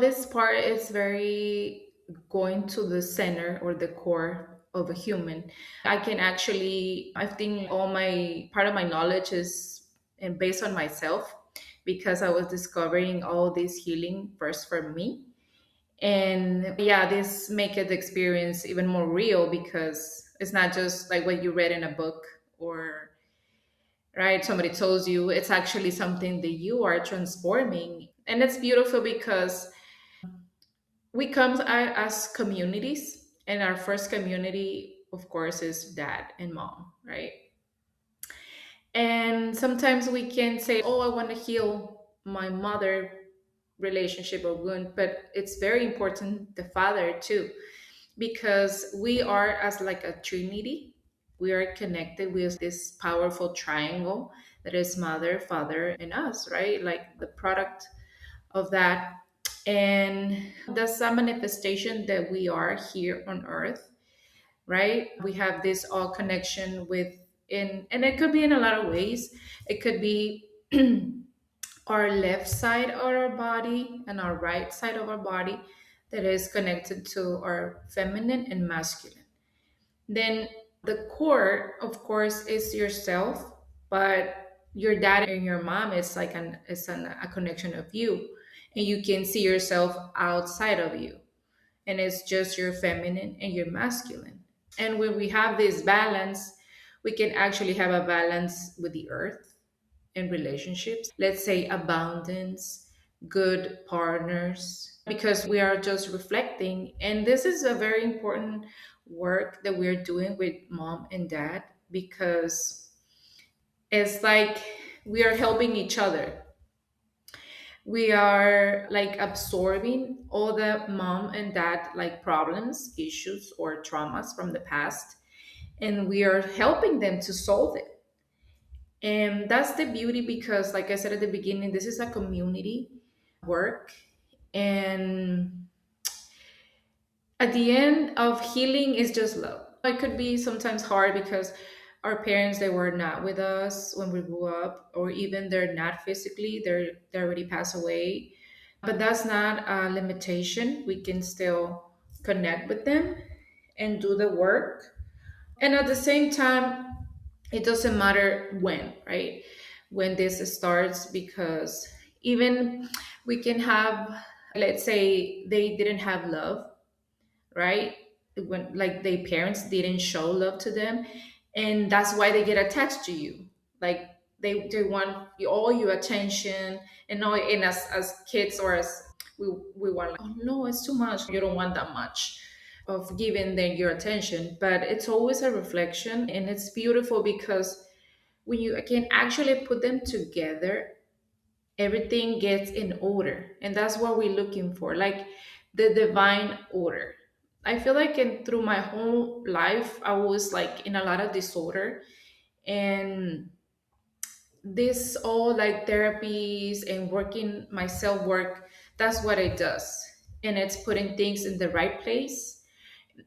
This part is very going to the center or the core of a human. I can actually, I think all my part of my knowledge is and based on myself because I was discovering all this healing first for me. And yeah, this make it the experience even more real because it's not just like what you read in a book or right somebody tells you. It's actually something that you are transforming, and it's beautiful because we come as communities, and our first community of course is dad and mom, right? And sometimes we can say, oh, I want to heal my mother relationship or wound, but it's very important the father too, because we are as like a trinity. We are connected with this powerful triangle that is mother, father, and us, right? Like the product of that. And that's a manifestation that we are here on earth, right? We have this all connection with in, and it could be in a lot of ways. It could be our left side of our body and our right side of our body that is connected to our feminine and masculine. Then the core, of course, is yourself, but your dad and your mom is like a connection of you, and you can see yourself outside of you, and it's just your feminine and your masculine. And when we have this balance, we can actually have a balance with the earth in relationships. Let's say abundance, good partners, because we are just reflecting. And this is a very important work that we're doing with mom and dad because it's like we are helping each other. We are like absorbing all the mom and dad like problems, issues, or traumas from the past, and we are helping them to solve it. And that's the beauty because, like I said at the beginning, this is a community work. And at the end of healing is just love. It could be sometimes hard because our parents they were not with us when we grew up, or even they're not physically, they already passed away. But that's not a limitation. We can still connect with them and do the work. And at the same time, it doesn't matter when, right? When this starts, because even we can have, let's say they didn't have love, right? When like their parents didn't show love to them, and that's why they get attached to you. Like they want all your attention, and all, and as kids or as we want like, oh no, it's too much. You don't want that much of giving them your attention, but it's always a reflection, and it's beautiful because when you can actually put them together, everything gets in order, and that's what we're looking for, like the divine order. I feel like in through my whole life I was like in a lot of disorder, and this all like therapies and working my self work, that's what it does, and it's putting things in the right place.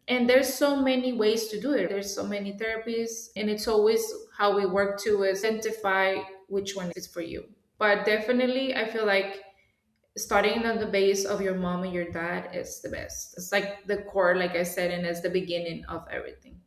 And there's so many ways to do it, there's so many therapies, and it's always how we work to is identify which one is for you. But definitely I feel like starting on the base of your mom and your dad is the best. It's like the core, like I said, and it's the beginning of everything.